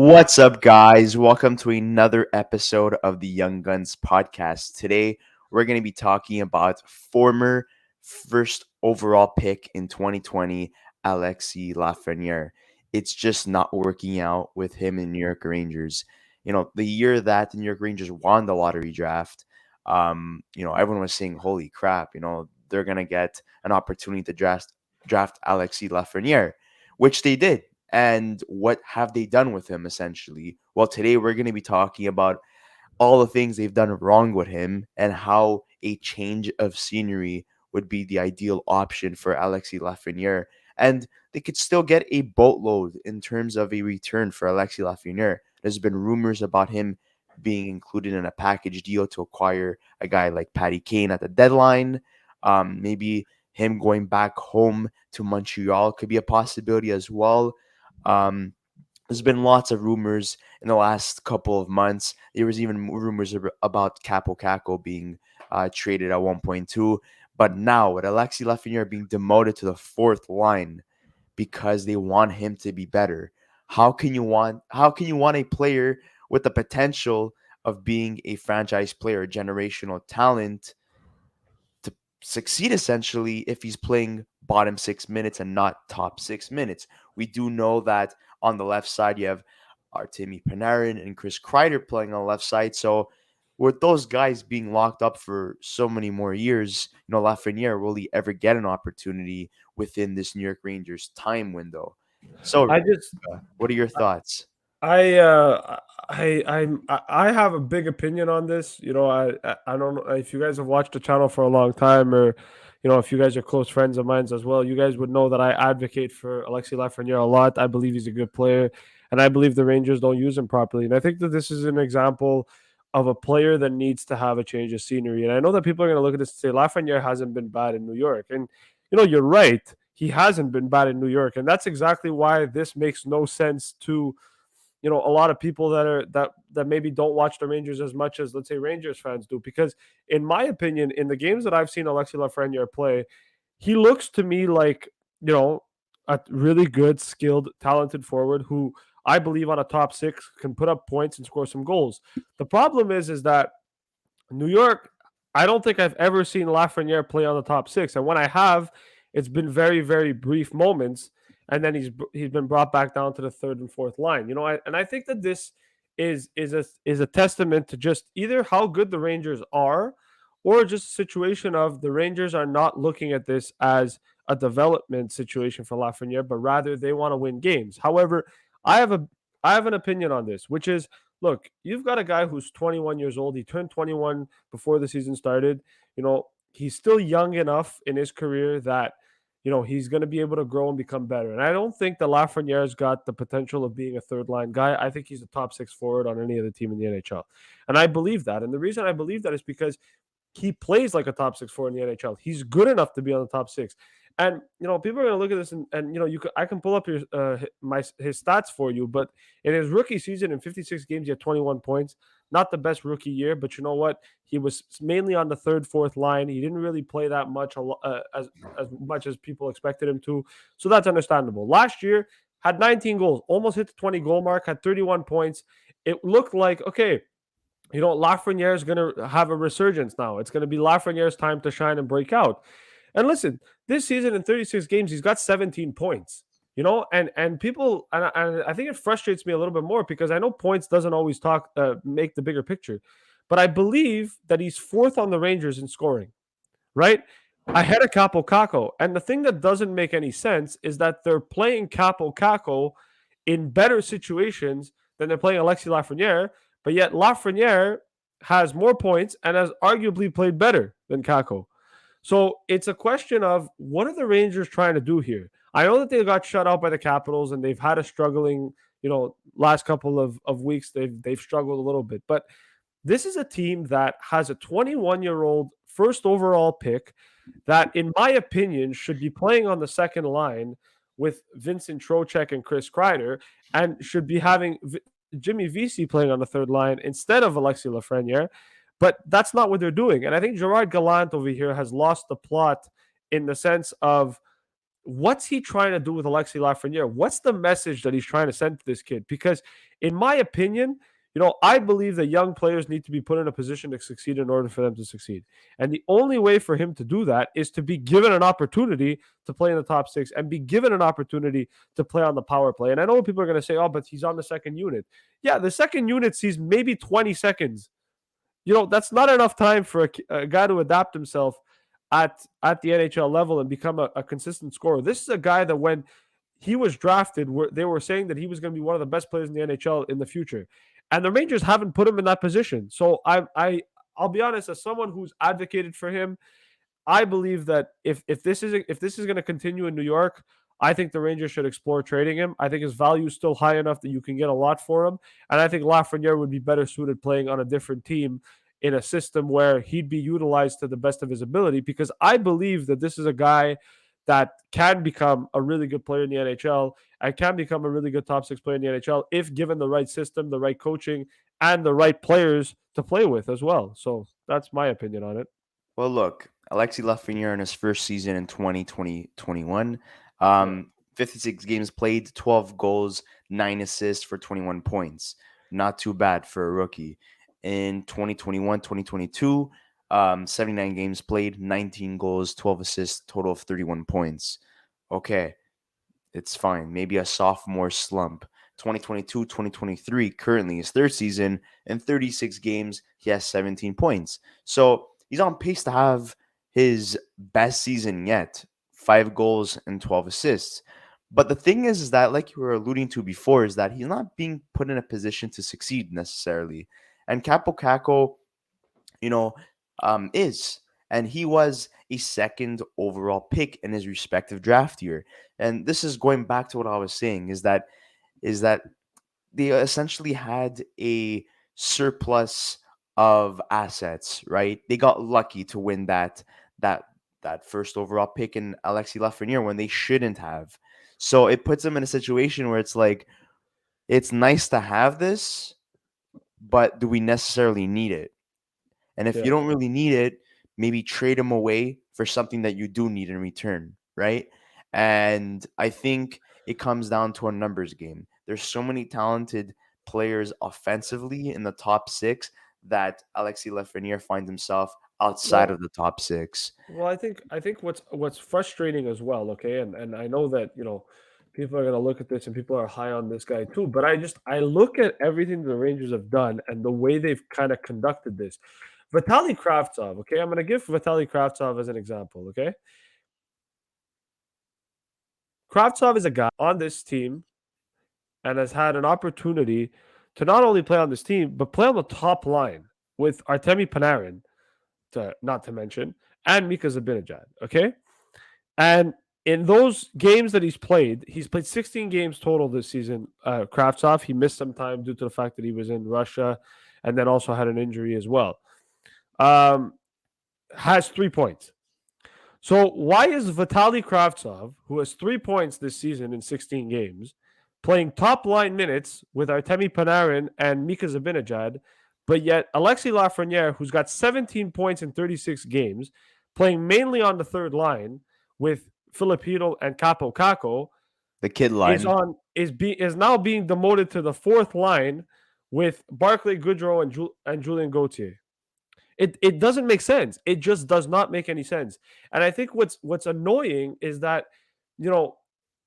What's up, guys? Welcome to another episode of the Young Guns podcast. Today, we're going to be talking about former first overall pick in 2020, Alexis Lafreniere. It's just not working out with him in New York Rangers. The year that the New York Rangers won the lottery draft, everyone was saying, holy crap, they're going to get an opportunity to draft Alexis Lafreniere, which they did. And what have they done with him essentially? Well, today we're going to be talking about all the things they've done wrong with him and how a change of scenery would be the ideal option for Alexis Lafreniere. And they could still get a boatload in terms of a return for Alexis Lafreniere. There's been rumors about him being included in a package deal to acquire a guy like Patty Kane at the deadline. Maybe him going back home to Montreal could be a possibility as well. um, there's been lots of rumors in the last couple of months. There was even rumors about Capo Caco being traded at 1.2. But now, with Alexis Lafreniere being demoted to the fourth line because they want him to be better, how can you want a player with the potential of being a franchise player, a generational talent, to succeed essentially if he's playing bottom 6 minutes and not top 6 minutes? We do know that on the left side you have Artemi Panarin and Chris Kreider playing on the left side. So with those guys being locked up for so many more years, Lafreniere, will he ever get an opportunity within this New York Rangers time window? So, I just what are your thoughts? I have a big opinion on this. I don't know if you guys have watched the channel for a long time, or if you guys are close friends of mine as well. You guys would know that I advocate for Alexis Lafreniere a lot. I believe he's a good player, and I believe the Rangers don't use him properly. And I think that this is an example of a player that needs to have a change of scenery. And I know that people are going to look at this and say Lafreniere hasn't been bad in New York, and you're right. He hasn't been bad in New York, and that's exactly why this makes no sense to a lot of people that maybe don't watch the Rangers as much as, let's say, Rangers fans do. Because in my opinion, in the games that I've seen Alexis Lafreniere play, he looks to me like a really good, skilled, talented forward who I believe on a top six can put up points and score some goals. The problem is that New York, I don't think I've ever seen Lafreniere play on the top six, and when I have, it's been very, very brief moments, and then he's been brought back down to the third and fourth line. And I think that this is a testament to just either how good the Rangers are, or just a situation of the Rangers are not looking at this as a development situation for Lafreniere, but rather they want to win games. However, I have a I have an opinion on this, which is, look, you've got a guy who's 21 years old. He turned 21 before the season started. He's still young enough in his career that, he's going to be able to grow and become better. And I don't think that Lafreniere's got the potential of being a third line guy. I think he's a top six forward on any other team in the NHL. And I believe that. And the reason I believe that is because he plays like a top six forward in the NHL. He's good enough to be on the top six. And people are going to look at this and I can pull up his stats for you. But in his rookie season, in 56 games, he had 21 points. Not the best rookie year, but you know what? He was mainly on the third, fourth line. He didn't really play that much as much as people expected him to. So that's understandable. Last year, had 19 goals, almost hit the 20 goal mark, had 31 points. It looked like, okay, Lafreniere is going to have a resurgence now. It's going to be Lafreniere's time to shine and break out. And listen, this season in 36 games, he's got 17 points. And people, and I think it frustrates me a little bit more because I know points doesn't always make the bigger picture, but I believe that he's fourth on the Rangers in scoring, right? Ahead of Capo Caco. And the thing that doesn't make any sense is that they're playing Capo Caco in better situations than they're playing Alexis Lafreniere, but yet Lafreniere has more points and has arguably played better than Caco. So it's a question of, what are the Rangers trying to do here? I know that they got shut out by the Capitals and they've had a struggling, last couple of weeks. They've struggled a little bit, but this is a team that has a 21-year-old first overall pick that, in my opinion, should be playing on the second line with Vincent Trocheck and Chris Kreider, and should be having Jimmy Vesey playing on the third line instead of Alexis Lafreniere. But that's not what they're doing. And I think Gerard Gallant over here has lost the plot in the sense of what's he trying to do with Alexis Lafreniere? What's the message that he's trying to send to this kid? Because, in my opinion, I believe that young players need to be put in a position to succeed in order for them to succeed. And the only way for him to do that is to be given an opportunity to play in the top six and be given an opportunity to play on the power play. And I know people are going to say, oh, but he's on the second unit. Yeah, the second unit sees maybe 20 seconds. That's not enough time for a guy to adapt himself at the NHL level and become a consistent scorer. This is a guy that when he was drafted, they were saying that he was going to be one of the best players in the NHL in the future, and the Rangers haven't put him in that position. So I'll be honest, as someone who's advocated for him, I believe that if this is going to continue in New York, I think the Rangers should explore trading him. I think his value is still high enough that you can get a lot for him, and I think Lafreniere would be better suited playing on a different team in a system where he'd be utilized to the best of his ability. Because I believe that this is a guy that can become a really good player in the NHL and can become a really good top six player in the NHL if given the right system, the right coaching, and the right players to play with as well. So that's my opinion on it. Well, look, Alexis Lafreniere in his first season in 2020-21, Yeah. 56 games played, 12 goals, 9 assists for 21 points. Not too bad for a rookie. In 2021-2022, 79 games played, 19 goals, 12 assists, total of 31 points. Okay, it's fine. Maybe a sophomore slump. 2022-2023, currently his third season, in 36 games, he has 17 points. So he's on pace to have his best season yet, 5 goals and 12 assists. But the thing is that, like you were alluding to before, is that he's not being put in a position to succeed necessarily. And Capo Caco, you know, is. And he was a second overall pick in his respective draft year. And this is going back to what I was saying, is that they essentially had a surplus of assets, right? They got lucky to win that that first overall pick in Alexis Lafreniere when they shouldn't have. So it puts them in a situation where it's like, it's nice to have this, but do we necessarily need it? And if you Yeah. don't really need it, maybe trade them away for something that you do need in return, right? And I think it comes down to a numbers game. There's so many talented players offensively in the top six that Alexis Lafreniere finds himself outside Well, of the top six. I think what's frustrating as well, okay, and I know that people are gonna look at this and people are high on this guy too, but I look at everything the Rangers have done and the way they've kind of conducted this. Vitaly Kravtsov, okay, I'm gonna give Vitaly Kravtsov as an example, okay. Kravtsov is a guy on this team and has had an opportunity to not only play on this team but play on the top line with Artemi Panarin, to not to mention, and Mika Zibanejad, okay. And in those games that he's played 16 games total this season. Kravtsov, he missed some time due to the fact that he was in Russia and then also had an injury as well. Um, has 3 points. So why is Vitaly Kravtsov, who has 3 points this season in 16 games, playing top line minutes with Artemi Panarin and Mika Zibanejad, but yet Alexis Lafreniere, who's got 17 points in 36 games, playing mainly on the third line with Filipino and Capo Caco, The kid is line. on is now being demoted to the fourth line with Barclay Goodrow and Julian Gauthier. It doesn't make sense. It just does not make any sense. And I think what's annoying is that, you know,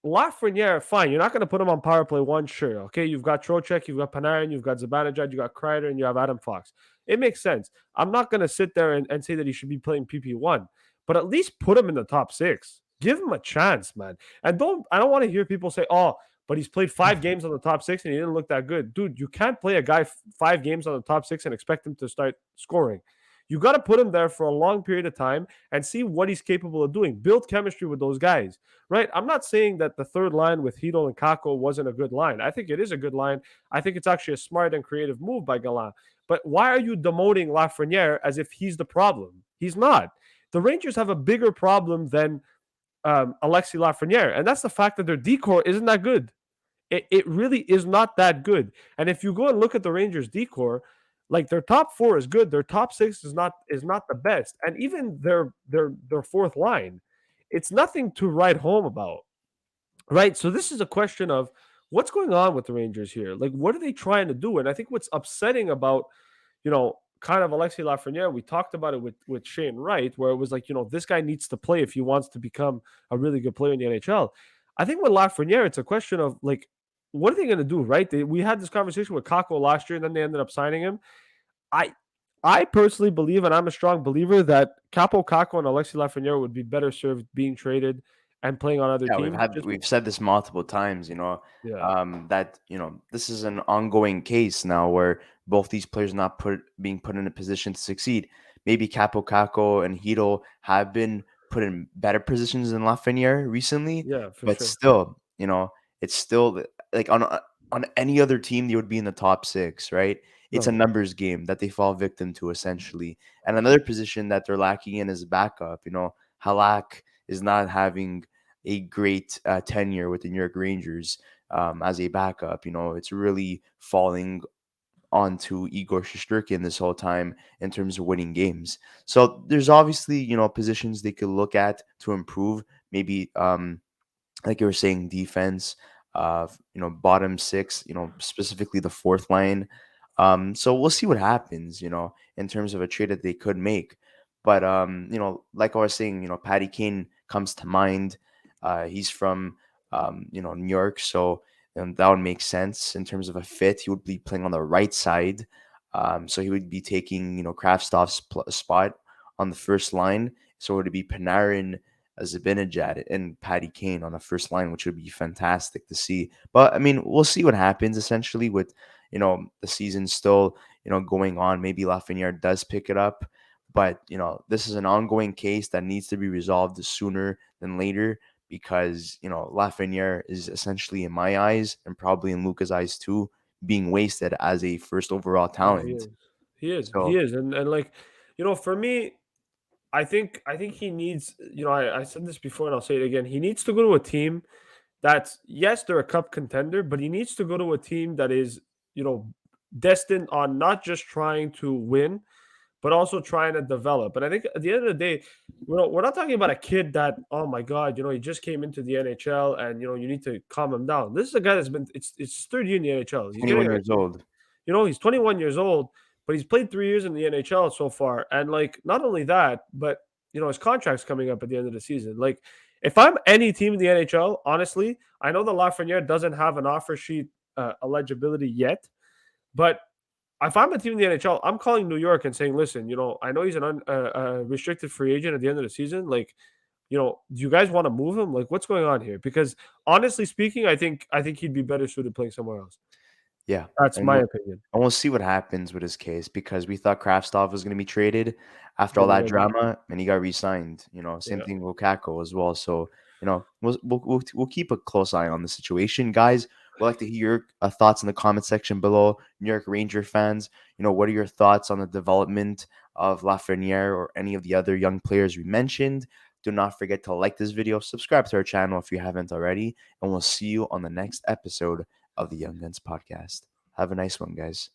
Lafreniere, fine, you're not going to put him on power play one, sure. Okay, you've got Trocheck, you've got Panarin, you've got Zibanejad, you got Kreider, and you have Adam Fox. It makes sense. I'm not going to sit there and say that he should be playing PP1, but at least put him in the top six. Give him a chance, man. And I don't want to hear people say, oh, but he's played 5 games on the top six and he didn't look that good. Dude, you can't play a guy 5 games on the top six and expect him to start scoring. You got to put him there for a long period of time and see what he's capable of doing. Build chemistry with those guys, right? I'm not saying that the third line with Hito and Kako wasn't a good line. I think it is a good line. I think it's actually a smart and creative move by Gallant. But why are you demoting Lafreniere as if he's the problem? He's not. The Rangers have a bigger problem than Alexis Lafreniere, and that's the fact that their decor isn't that good. It really is not that good. And if you go and look at the Rangers decor, like their top four is good, their top six is not the best, and even their fourth line it's nothing to write home about, right? So this is a question of what's going on with the Rangers here. Like, what are they trying to do? And I think what's upsetting about, kind of Alexis Lafreniere, we talked about it with Shane Wright, where it was like, this guy needs to play if he wants to become a really good player in the NHL. I think with Lafreniere, it's a question of like, what are they going to do, right? We had this conversation with Kako last year, and then they ended up signing him. I I personally believe, and I'm a strong believer, that Capo Caco and Alexis Lafreniere would be better served being traded and playing on other Yeah, teams. we've said this multiple times, Yeah, that this is an ongoing case now where both these players not being put in a position to succeed. Maybe Capo Caco and Hito have been put in better positions than Lafreniere recently, yeah, for but sure. still, it's still like on any other team they would be in the top six, right? It's a No, numbers game that they fall victim to essentially. And another position that they're lacking in is backup. Halak is not having a great tenure with the New York Rangers as a backup. It's really falling onto Igor Shesterkin this whole time in terms of winning games. So there's obviously, positions they could look at to improve. Maybe like you were saying, defense, bottom six, specifically the fourth line. So we'll see what happens, in terms of a trade that they could make. But like I was saying, Patty Kane comes to mind. He's from New York, so that would make sense in terms of a fit. He would be playing on the right side, so he would be taking Kraftstoff's spot on the first line. So it would be Panarin, Zibanejad, and Patty Kane on the first line, which would be fantastic to see. But I mean, we'll see what happens essentially with the season still going on. Maybe Lafreniere does pick it up, but this is an ongoing case that needs to be resolved sooner than later because Lafreniere is essentially, in my eyes and probably in Luca's eyes too, being wasted as a first overall no, he talent. is. He is. He So is. And like, for me, I think he needs, I said this before and I'll say it again. He needs to go to a team that's, yes, they're a cup contender, but he needs to go to a team that is, you know, destined on not just trying to win, but also trying to develop. And I think at the end of the day, we're not talking about a kid that, oh my God, he just came into the NHL and, you need to calm him down. This is a guy that's it's his third year in the NHL. He's getting 21 years old. he's 21 years old, but he's played 3 years in the NHL so far. And like, not only that, but his contract's coming up at the end of the season. Like, if I'm any team in the NHL, honestly, I know that Lafreniere doesn't have an offer sheet eligibility yet, but if I'm a team in the NHL, I'm calling New York and saying, listen, I know he's an restricted free agent at the end of the season. Like, do you guys want to move him? Like, what's going on here? Because honestly speaking, I think he'd be better suited playing somewhere else. Yeah, That's and my opinion. we'll see what happens with his case because we thought Kraftstov was going to be traded after all Then he that got drama, and he got re-signed. Same yeah. thing with Kako as well. So we'll keep a close eye on the situation, guys. We'd like to hear your thoughts in the comment section below. New York Ranger fans, what are your thoughts on the development of Lafreniere or any of the other young players we mentioned? Do not forget to like this video, subscribe to our channel if you haven't already, and we'll see you on the next episode of the Young Guns podcast. Have a nice one, guys.